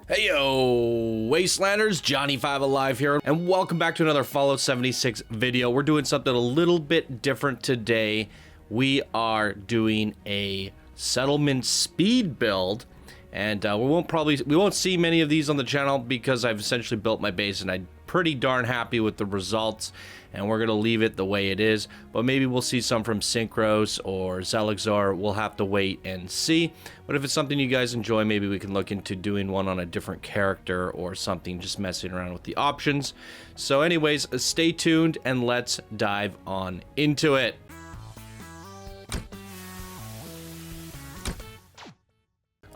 Hey yo, Wastelanders, Johnny5 Alive here, and welcome back to another Fallout 76 video. We're doing something a little bit different today. We are doing a settlement speed build, and we won't see many of these on the channel because I've essentially built my base and I'm pretty darn happy with the results, and we're gonna leave it the way it is. But maybe we'll see some from Synchros or Zelixor. We'll have to wait and see. But if it's something you guys enjoy, maybe we can look into doing one on a different character or something, just messing around with the options. So anyways, stay tuned and let's dive on into it.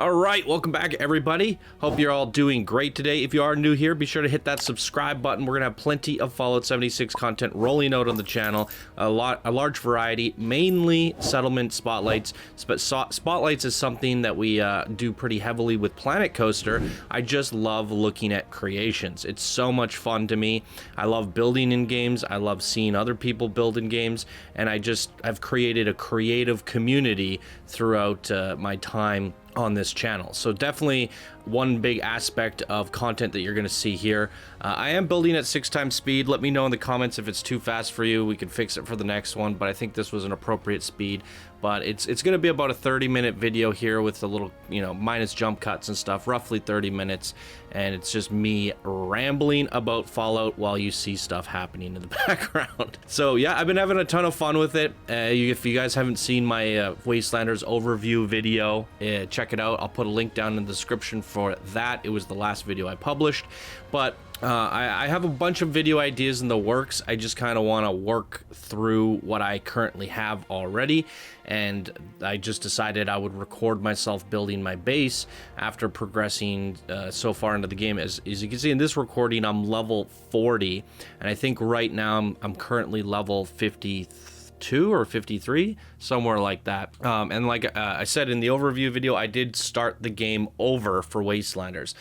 Alright, welcome back everybody. Hope you're all doing great today. If you are new here, be sure to hit that subscribe button. We're gonna have plenty of Fallout 76 content rolling out on the channel. A large variety, mainly settlement spotlights. Spotlights is something that we do pretty heavily with Planet Coaster. I just love looking at creations. It's so much fun to me. I love building in games. I love seeing other people build in games. And I've created a creative community throughout my time on this channel. So definitely one big aspect of content that you're going to see here. I am building at 6x speed. Let me know in the comments if it's too fast for you. We can fix it for the next one, but I think this was an appropriate speed. But it's going to be about a 30-minute video here with a little, minus jump cuts and stuff, roughly 30 minutes. And it's just me rambling about Fallout while you see stuff happening in the background. So yeah, I've been having a ton of fun with it. If you guys haven't seen my Wastelanders overview video, check it out. I'll put a link down in the description for that. It was the last video I published. But I have a bunch of video ideas in the works. I just kind of want to work through what I currently have already, and I just decided I would record myself building my base after progressing so far into the game. As you can see in this recording, I'm level 40, and I think right now I'm currently level 52 or 53, somewhere like that. And like I said in the overview video, I did start the game over for Wastelanders.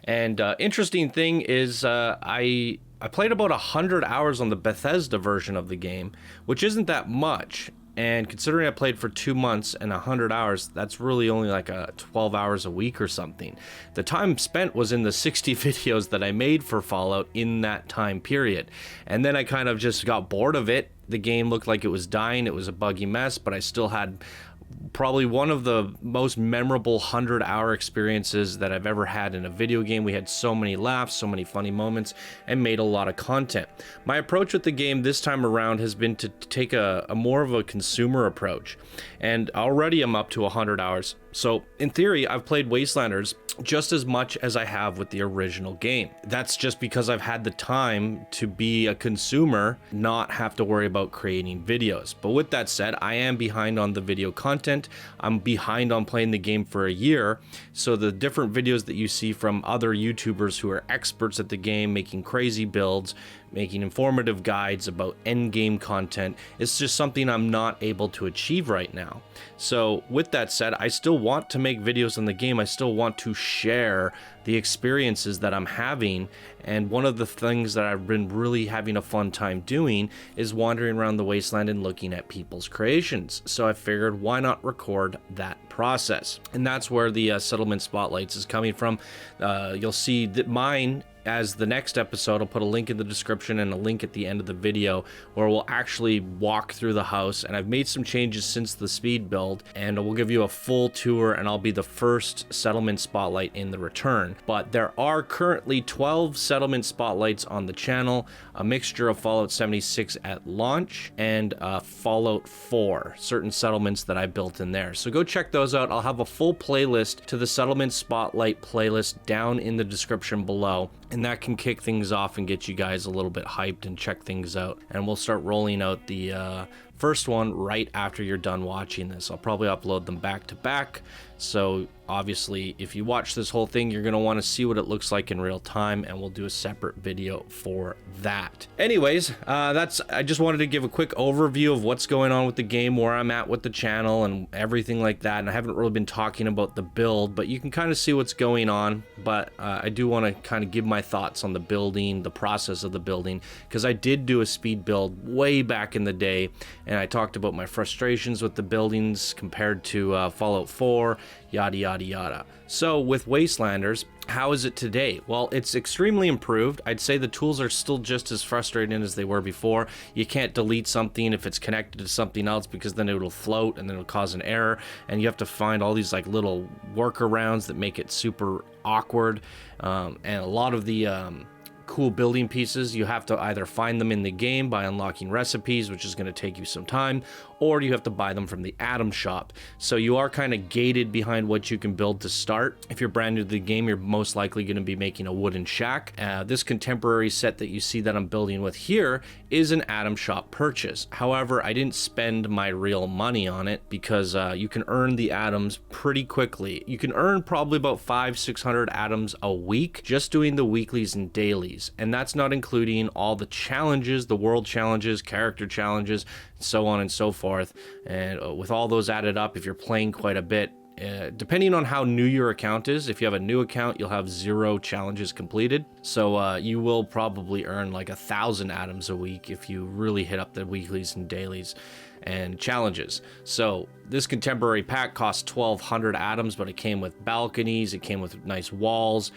And interesting thing is I played about 100 hours on the Bethesda version of the game, which isn't that much. And considering I played for 2 months and 100 hours, that's really only like 12 hours a week or something. The time spent was in the 60 videos that I made for Fallout in that time period. And then I kind of just got bored of it. The game looked like it was dying. It was a buggy mess, but I still had probably one of the most memorable 100-hour experiences that I've ever had in a video game. We had so many laughs, so many funny moments, and made a lot of content. My approach with the game this time around has been to take a more of a consumer approach, and already I'm up to 100 hours. So in theory, I've played Wastelanders just as much as I have with the original game. That's just because I've had the time to be a consumer, not have to worry about creating videos. But with that said, I am behind on the video content. I'm behind on playing the game for a year. So the different videos that you see from other YouTubers who are experts at the game, making crazy builds, making informative guides about end game content, it's just something I'm not able to achieve right now. So with that said, I still want to make videos on the game. I still want to share the experiences that I'm having, and one of the things that I've been really having a fun time doing is wandering around the wasteland and looking at people's creations. So I figured, why not record that process? And that's where the settlement spotlights is coming from. You'll see that mine as the next episode. I'll put a link in the description and a link at the end of the video where we'll actually walk through the house, and I've made some changes since the speed build, and we'll give you a full tour, and I'll be the first settlement spotlight in the return. But there are currently 12 settlement spotlights on the channel, a mixture of Fallout 76 at launch and Fallout 4, certain settlements that I built in there. So go check those out. I'll have a full playlist to the settlement spotlight playlist down in the description below, and that can kick things off and get you guys a little bit hyped and check things out. And we'll start rolling out the first one right after you're done watching this. I'll probably upload them back to back, so obviously if you watch this whole thing, you're going to want to see what it looks like in real time, and we'll do a separate video for that. Anyways, I just wanted to give a quick overview of what's going on with the game, where I'm at with the channel and everything like that. And I haven't really been talking about the build, but you can kind of see what's going on. But I do want to kind of give my thoughts on the building, the process of the building, because I did do a speed build way back in the day, and I talked about my frustrations with the buildings compared to Fallout 4, yada yada yada. So with Wastelanders, how is it today? Well, it's extremely improved. I'd say the tools are still just as frustrating as they were before. You can't delete something if it's connected to something else, because then it'll float and then it'll cause an error, and you have to find all these like little workarounds that make it super awkward. And a lot of the cool building pieces, you have to either find them in the game by unlocking recipes, which is going to take you some time, or you have to buy them from the Atom Shop. So you are kind of gated behind what you can build to start. If you're brand new to the game, you're most likely going to be making a wooden shack. This contemporary set that you see that I'm building with here is an Atom Shop purchase. However, I didn't spend my real money on it because you can earn the atoms pretty quickly. You can earn probably about 500-600 atoms a week just doing the weeklies and dailies. And that's not including all the challenges, the world challenges, character challenges, so on and so forth. And with all those added up, if you're playing quite a bit, depending on how new your account is, if you have a new account, you'll have 0 challenges completed. So you will probably earn like 1,000 atoms a week if you really hit up the weeklies and dailies and challenges. So this contemporary pack cost 1,200 atoms, but it came with balconies, it came with nice walls,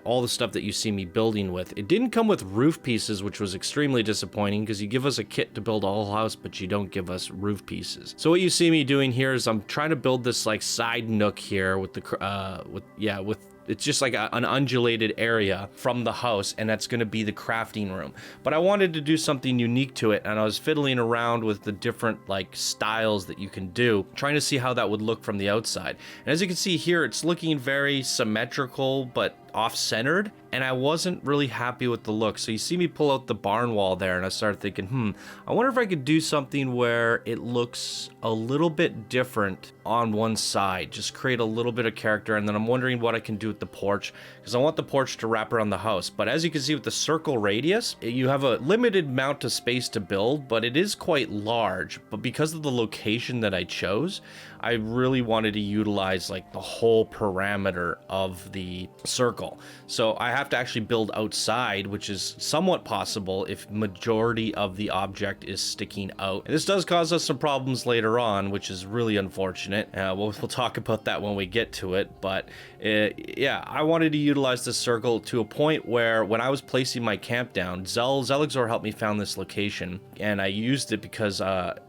all the stuff that you see me building with. It didn't come with roof pieces, which was extremely disappointing because you give us a kit to build a whole house, but you don't give us roof pieces. So what you see me doing here is I'm trying to build this like side nook here with the it's just like an undulated area from the house, and that's going to be the crafting room. But I wanted to do something unique to it, and I was fiddling around with the different like styles that you can do, trying to see how that would look from the outside. And as you can see here, it's looking very symmetrical but off-centered, and I wasn't really happy with the look. So you see me pull out the barn wall there, and I started thinking, I wonder if I could do something where it looks a little bit different on one side, just create a little bit of character. And then I'm wondering what I can do with the porch, because I want the porch to wrap around the house. But as you can see with the circle radius, you have a limited amount of space to build, but it is quite large. But because of the location that I chose, I really wanted to utilize like the whole parameter of the circle. So I have to actually build outside, which is somewhat possible if majority of the object is sticking out. And this does cause us some problems later on, which is really unfortunate. We'll talk about that when we get to it. But yeah, I wanted to utilize this circle to a point where when I was placing my camp down, Zelixor helped me found this location, and I used it because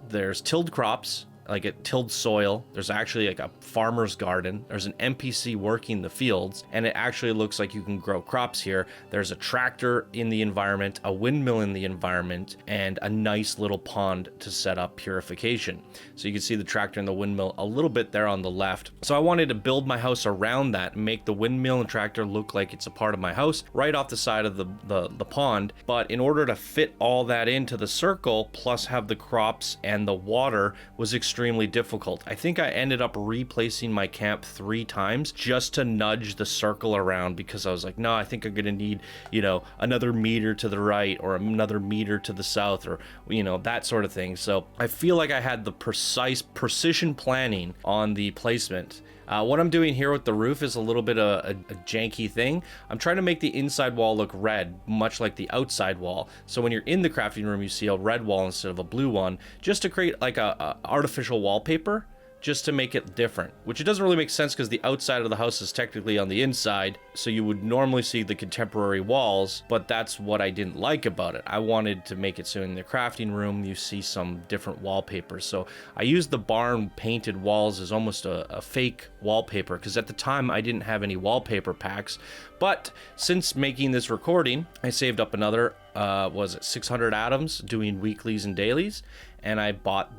there's tilled crops, like it tilled soil. There's actually like a farmer's garden. There's an NPC working the fields, and it actually looks like you can grow crops here. There's a tractor in the environment, a windmill in the environment, and a nice little pond to set up purification. So you can see the tractor and the windmill a little bit there on the left. So I wanted to build my house around that and make the windmill and tractor look like it's a part of my house right off the side of the pond. But in order to fit all that into the circle, plus have the crops and the water, was extremely difficult. I think I ended up replacing my camp 3 times just to nudge the circle around, because I was like, no, I think I'm gonna need, another meter to the right or another meter to the south, or that sort of thing. So I feel like I had the precision planning on the placement. What I'm doing here with the roof is a little bit of a janky thing. I'm trying to make the inside wall look red, much like the outside wall. So when you're in the crafting room, you see a red wall instead of a blue one, just to create like a artificial wallpaper, just to make it different, which it doesn't really make sense because the outside of the house is technically on the inside, so you would normally see the contemporary walls, but that's what I didn't like about it. I wanted to make it so in the crafting room you see some different wallpapers. So I used the barn painted walls as almost a fake wallpaper, because at the time I didn't have any wallpaper packs. But since making this recording, I saved up another 600 atoms doing weeklies and dailies, and I bought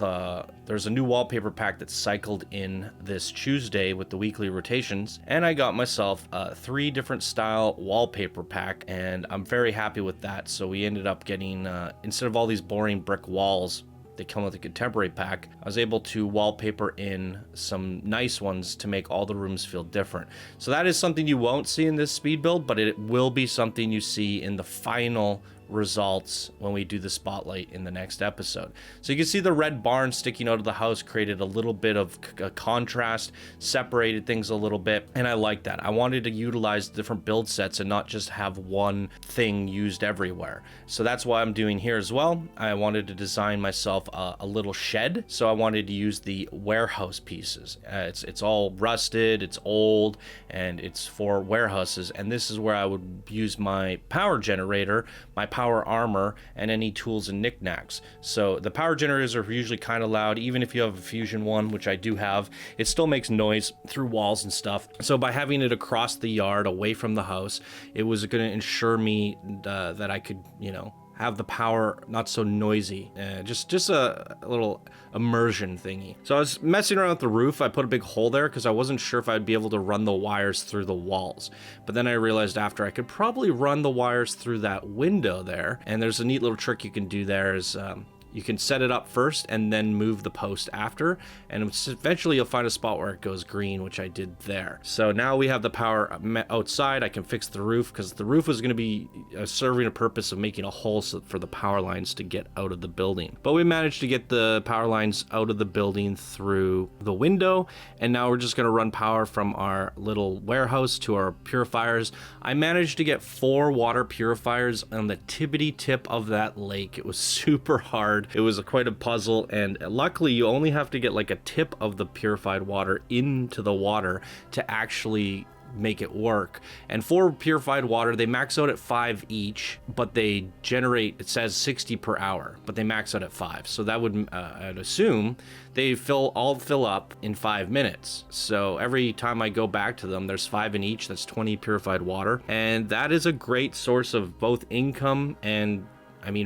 there's a new wallpaper pack that cycled in this Tuesday with the weekly rotations, and I got myself a 3 different style wallpaper pack, and I'm very happy with that. So we ended up getting, instead of all these boring brick walls that come with the contemporary pack, I was able to wallpaper in some nice ones to make all the rooms feel different. So that is something you won't see in this speed build, but it will be something you see in the final results when we do the spotlight in the next episode. So you can see the red barn sticking out of the house created a little bit of a contrast, separated things a little bit, and I like that. I wanted to utilize different build sets and not just have one thing used everywhere. So that's why I'm doing here as well. I wanted to design myself a little shed, so I wanted to use the warehouse pieces. It's all rusted, it's old, and it's for warehouses, and this is where I would use my power generator, my power armor, and any tools and knickknacks. So the power generators are usually kind of loud. Even if you have a fusion one, which I do have, it still makes noise through walls and stuff. So by having it across the yard away from the house, it was going to ensure me that I could, you know, have the power not so noisy. Just a little immersion thingy. So I was messing around with the roof. I put a big hole there because I wasn't sure if I'd be able to run the wires through the walls. But then I realized after I could probably run the wires through that window there. And there's a neat little trick you can do there is you can set it up first and then move the post after, and eventually you'll find a spot where it goes green, which I did there. So now we have the power outside. I can fix the roof because the roof was going to be serving a purpose of making a hole for the power lines to get out of the building. But we managed to get the power lines out of the building through the window, and now we're just going to run power from our little warehouse to our purifiers. I managed to get 4 water purifiers on the tippity tip of that lake. It was super hard. It was quite a puzzle, and luckily you only have to get like a tip of the purified water into the water to actually make it work. And for purified water, they max out at 5 each, but they generate, it says 60 per hour, but they max out at 5. So that would, I'd assume they all fill up in 5 minutes. So every time I go back to them, there's 5 in each. That's 20 purified water. And that is a great source of both income and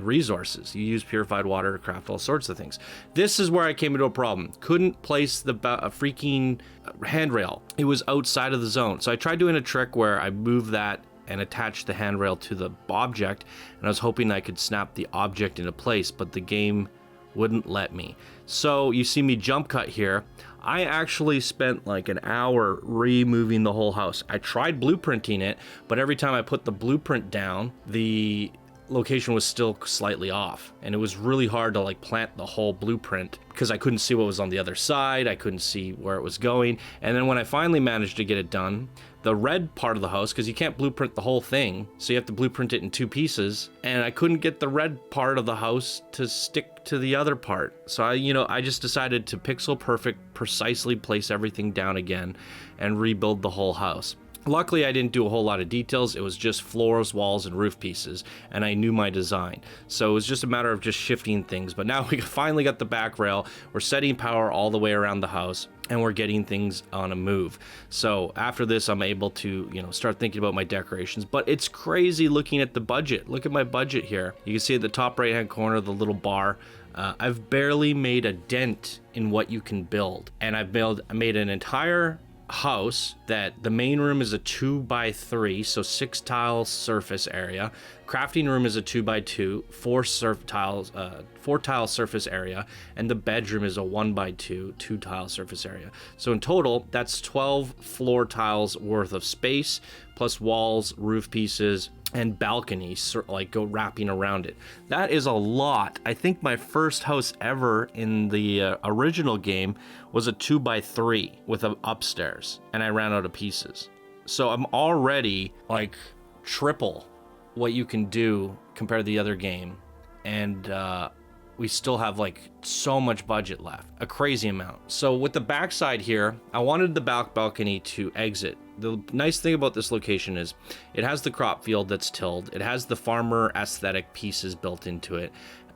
resources. You use purified water to craft all sorts of things. This is where I came into a problem. Couldn't place the freaking handrail. It was outside of the zone. So I tried doing a trick where I moved that and attached the handrail to the object, and I was hoping I could snap the object into place, but the game wouldn't let me. So you see me jump cut here. I actually spent like an hour removing the whole house. I tried blueprinting it, but every time I put the blueprint down, the location was still slightly off, and it was really hard to like plant the whole blueprint because I couldn't see what was on the other side. I couldn't see where it was going. And then when I finally managed to get it done, the red part of the house, because you can't blueprint the whole thing, so you have to blueprint it in 2 pieces, and I couldn't get the red part of the house to stick to the other part. So I just decided to pixel perfect, precisely place everything down again and rebuild the whole house. Luckily, I didn't do a whole lot of details. It was just floors, walls, and roof pieces, and I knew my design. So it was just a matter of just shifting things. But now we finally got the back rail. We're setting power all the way around the house, and we're getting things on a move. So after this, I'm able to, start thinking about my decorations. But it's crazy looking at the budget. Look at my budget here. You can see at the top right-hand corner, the little bar. I've barely made a dent in what you can build. And I made an entire house that the main room is a 2x3, so 6 tile surface area. Crafting room is a 2x2, 4 tile surface area, and the bedroom is a 1x2, 2 tile surface area. So in total, that's 12 floor tiles worth of space, plus walls, roof pieces, and balconies like go wrapping around it. That is a lot. I think my first house ever in the original game was a 2x3 with an upstairs, and I ran out of pieces. So I'm already like triple what you can do compared to the other game, and we still have like so much budget left, a crazy amount. So with the backside here, I wanted the balcony to exit. The nice thing about this location is it has the crop field that's tilled. It has the farmer aesthetic pieces built into it.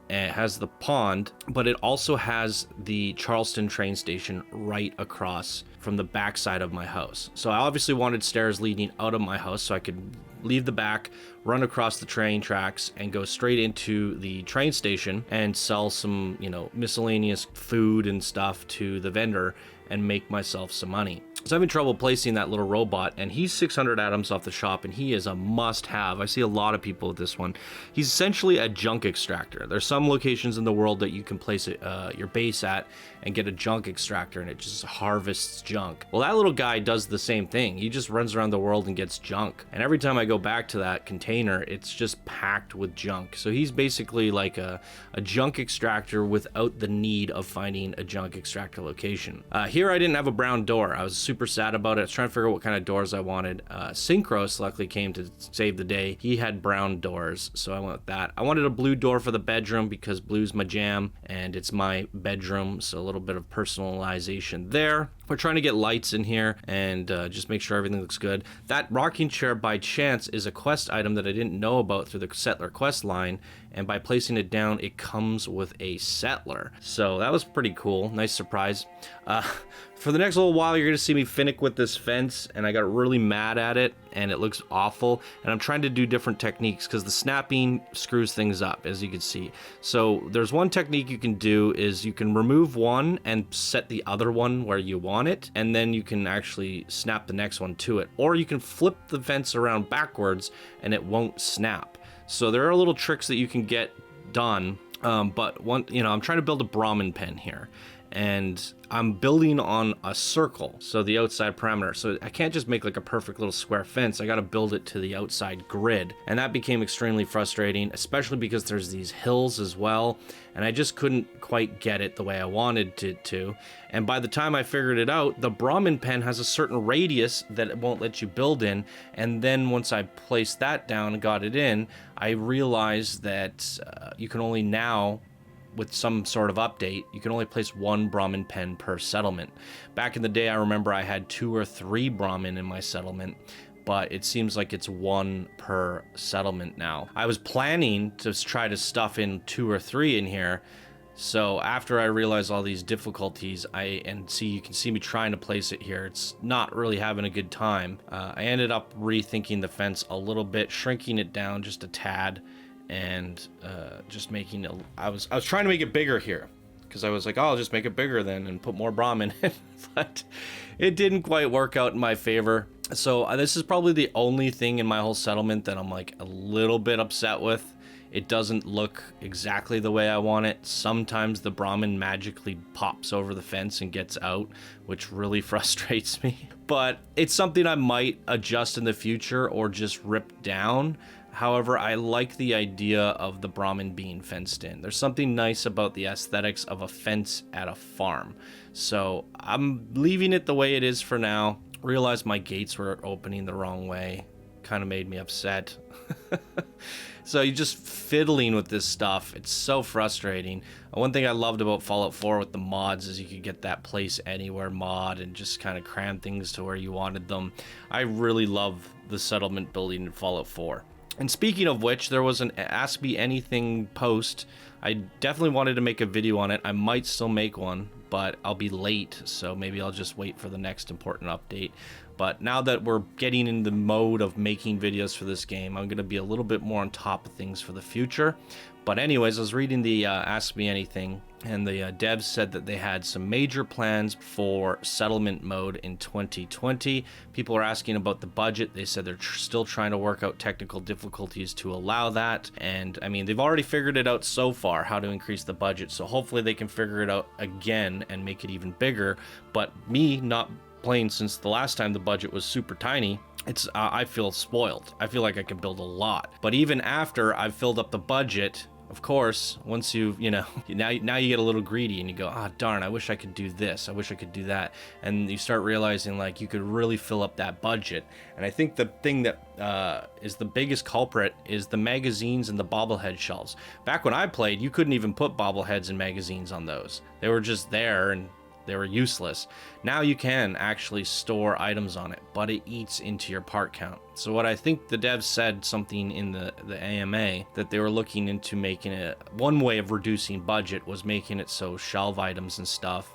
And it has the pond, but it also has the Charleston train station right across from the backside of my house. So I obviously wanted stairs leading out of my house so I could leave the back, run across the train tracks, and go straight into the train station and sell some, miscellaneous food and stuff to the vendor and make myself some money. So I'm having trouble placing that little robot, and he's 600 atoms off the shop, and he is a must-have. I see a lot of people with this one. He's essentially a junk extractor. There's some locations in the world that you can place your base at and get a junk extractor, and it just harvests junk. Well, that little guy does the same thing. He just runs around the world and gets junk. And every time I go back to that container, it's just packed with junk. So he's basically like a junk extractor without the need of finding a junk extractor location. Here I didn't have a brown door. I was super sad about it. I was trying to figure out what kind of doors I wanted. Synchros luckily came to save the day. He had brown doors, so I went with that. I wanted a blue door for the bedroom because blue's my jam, and it's my bedroom, so a little bit of personalization there. We're trying to get lights in here and just make sure everything looks good. That rocking chair by chance is a quest item that I didn't know about through the settler quest line, and by placing it down it comes with a settler, so that was pretty cool. Nice surprise. For the next little while you're gonna see me finick with this fence, and I got really mad at it and it looks awful, and I'm trying to do different techniques because the snapping screws things up, as you can see. So there's one technique you can do is you can remove one and set the other one where you want it, and then you can actually snap the next one to it, or you can flip the fence around backwards and it won't snap. So there are little tricks that you can get done, but I'm trying to build a Brahmin pen here, and I'm building on a circle, so the outside parameter. So I can't just make like a perfect little square fence. I got to build it to the outside grid, and that became extremely frustrating, especially because there's these hills as well, and I just couldn't quite get it the way I wanted it to. And by the time I figured it out, the Brahmin pen has a certain radius that it won't let you build in, and then once I placed that down and got it in, I realized that you can only now, with some sort of update, you can only place one Brahmin pen per settlement. Back in the day, I remember I had 2 or 3 Brahmin in my settlement, but it seems like it's 1 per settlement now. I was planning to try to stuff in 2 or 3 in here, so after I realized all these difficulties, you can see me trying to place it here. It's not really having a good time. I ended up rethinking the fence a little bit, shrinking it down just a tad, and just making I was trying to make it bigger here, because I was like, oh, I'll just make it bigger then and put more Brahmin in, but it didn't quite work out in my favor. So this is probably the only thing in my whole settlement that I'm like a little bit upset with. It doesn't look exactly the way I want it. Sometimes the Brahmin magically pops over the fence and gets out, which really frustrates me. But it's something I might adjust in the future or just rip down. However, I like the idea of the Brahmin being fenced in. There's something nice about the aesthetics of a fence at a farm. So I'm leaving it the way it is for now. Realized my gates were opening the wrong way. Kind of made me upset. So you're just fiddling with this stuff. It's so frustrating. One thing I loved about Fallout 4 with the mods is you could get that place anywhere mod and just kind of cram things to where you wanted them. I really love the settlement building in Fallout 4. And speaking of which, there was an Ask Me Anything post. I definitely wanted to make a video on it. I might still make one, but I'll be late, so maybe I'll just wait for the next important update. But now that we're getting in the mode of making videos for this game, I'm going to be a little bit more on top of things for the future. But anyways, I was reading the Ask Me Anything, and the devs said that they had some major plans for settlement mode in 2020. People are asking about the budget. They said they're still trying to work out technical difficulties to allow that. And I mean, they've already figured it out so far, how to increase the budget. So hopefully they can figure it out again and make it even bigger. But me not playing since the last time the budget was super tiny, I feel spoiled. I feel like I can build a lot. But even after I've filled up the budget, of course, once now you get a little greedy and you go, ah, darn, I wish I could do this. I wish I could do that. And you start realizing like you could really fill up that budget. And I think the thing that is the biggest culprit is the magazines and the bobblehead shelves. Back when I played, you couldn't even put bobbleheads and magazines on those. They were just there and they were useless. Now you can actually store items on it, but it eats into your part count. So what I think the devs said something in the AMA that they were looking into making it, one way of reducing budget was making it so shelf items and stuff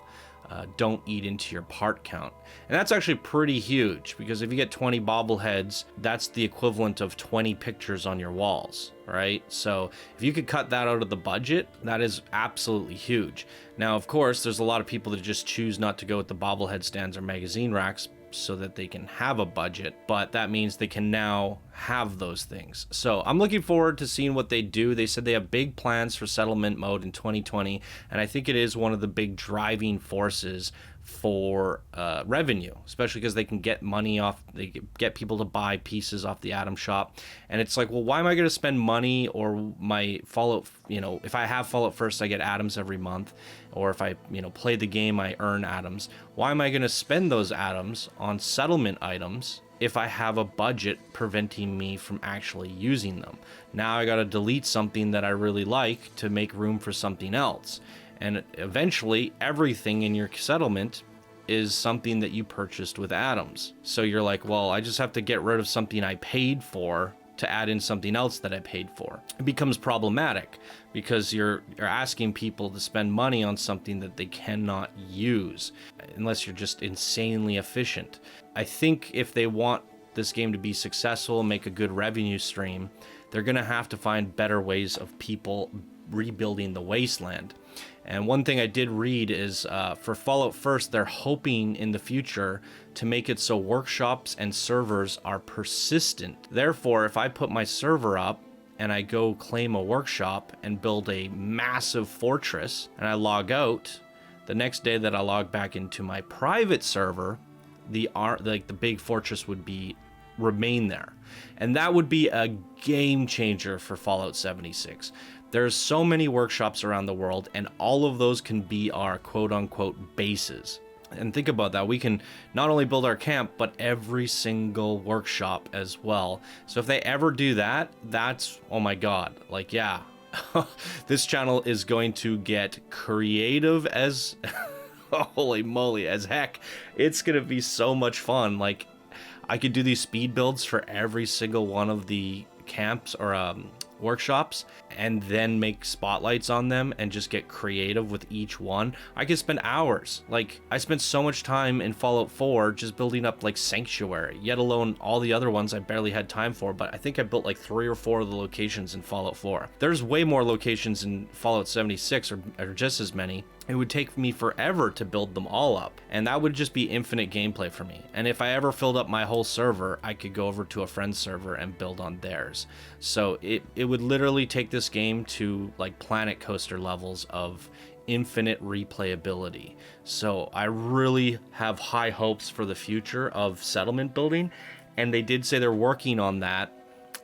don't eat into your part count. And that's actually pretty huge, because if you get 20 bobbleheads, that's the equivalent of 20 pictures on your walls, right? So if you could cut that out of the budget, that is absolutely huge. Now, of course, there's a lot of people that just choose not to go with the bobblehead stands or magazine racks, so that they can have a budget, but that means they can now have those things. So I'm looking forward to seeing what they do. They said they have big plans for settlement mode in 2020, and I think it is one of the big driving forces for revenue, especially because they can get money off, they get people to buy pieces off the Atom shop. And it's like, well, why am I going to spend money, or my Fallout, if I have Fallout First, I get atoms every month, or if I play the game, I earn atoms. Why am I going to spend those atoms on settlement items if I have a budget preventing me from actually using them? Now I got to delete something that I really like to make room for something else. And eventually, everything in your settlement is something that you purchased with atoms. So you're like, well, I just have to get rid of something I paid for to add in something else that I paid for. It becomes problematic because you're asking people to spend money on something that they cannot use unless you're just insanely efficient. I think if they want this game to be successful and make a good revenue stream, they're going to have to find better ways of people rebuilding the wasteland. And one thing I did read is for Fallout First, they're hoping in the future to make it so workshops and servers are persistent. Therefore, if I put my server up and I go claim a workshop and build a massive fortress and I log out, the next day that I log back into my private server, the big fortress would remain there. And that would be a game changer for Fallout 76. There's so many workshops around the world, and all of those can be our quote-unquote bases. And think about that. We can not only build our camp, but every single workshop as well. So if they ever do that, that's, oh my god. Like, yeah. This channel is going to get creative as... holy moly, as heck. It's going to be so much fun. Like, I could do these speed builds for every single one of the camps or workshops, and then make spotlights on them and just get creative with each one. I could spend hours. Like, I spent so much time in Fallout 4 just building up like Sanctuary, yet alone all the other ones I barely had time for, but I think I built like 3 or 4 of the locations in Fallout 4. There's way more locations in Fallout 76, or just as many. It would take me forever to build them all up, and that would just be infinite gameplay for me. And if I ever filled up my whole server, I could go over to a friend's server and build on theirs. So it would literally take this game to like Planet Coaster levels of infinite replayability. So I really have high hopes for the future of settlement building, and they did say they're working on that,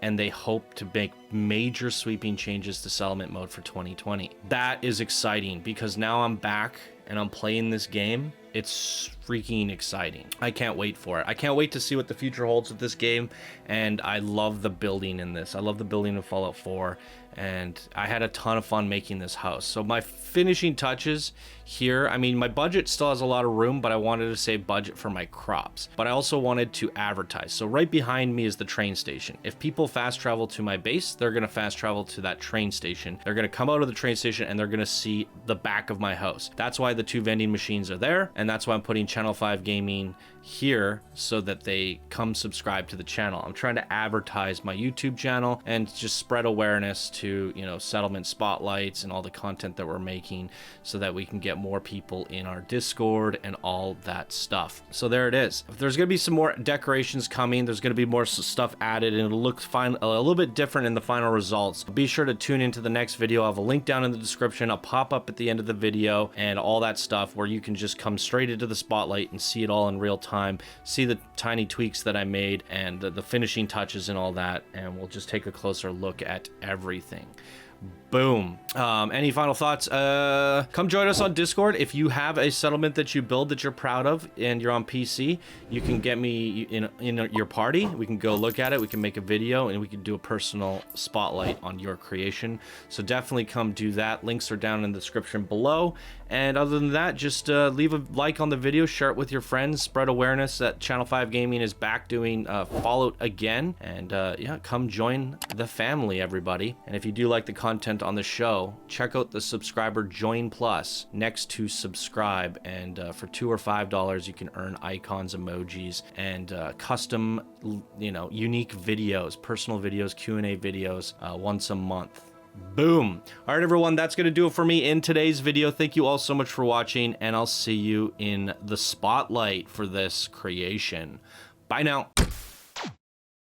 and they hope to make major sweeping changes to settlement mode for 2020. That is exciting because now I'm back and I'm playing this game. It's freaking exciting. I can't wait for it. I can't wait to see what the future holds with this game, and I love the building in this. I love the building in Fallout 4, and I had a ton of fun making this house. So my finishing touches here, I mean, my budget still has a lot of room, but I wanted to save budget for my crops. But I also wanted to advertise. So right behind me is the train station. If people fast travel to my base, they're gonna fast travel to that train station. They're gonna come out of the train station and they're gonna see the back of my house. That's why the 2 vending machines are there, and that's why I'm putting Channel 5 Gaming here so that they come subscribe to the channel. I'm trying to advertise my YouTube channel and just spread awareness to, settlement spotlights and all the content that we're making so that we can get more people in our Discord and all that stuff. So there it is. There's going to be some more decorations coming. There's going to be more stuff added, and it'll look fine, a little bit different in the final results. Be sure to tune into the next video. I'll have a link down in the description. I'll pop up at the end of the video and all that stuff where you can just come straight into the spotlight and see it all in real time, see the tiny tweaks that I made and the finishing touches and all that, and we'll just take a closer look at everything. Boom. Any final thoughts? Come join us on Discord. If you have a settlement that you build that you're proud of and you're on PC, you can get me in your party. We can go look at it. We can make a video and we can do a personal spotlight on your creation. So definitely come do that. Links are down in the description below. And other than that, just leave a like on the video, share it with your friends, spread awareness that Channel 5 Gaming is back doing Fallout again. And yeah, come join the family, everybody. And if you do like the content on the show, check out the subscriber Join Plus next to subscribe. And for $2 or $5, you can earn icons, emojis, and custom, unique videos, personal videos, Q&A videos once a month. Boom. All right, everyone, that's going to do it for me in today's video. Thank you all so much for watching, and I'll see you in the spotlight for this creation. Bye now.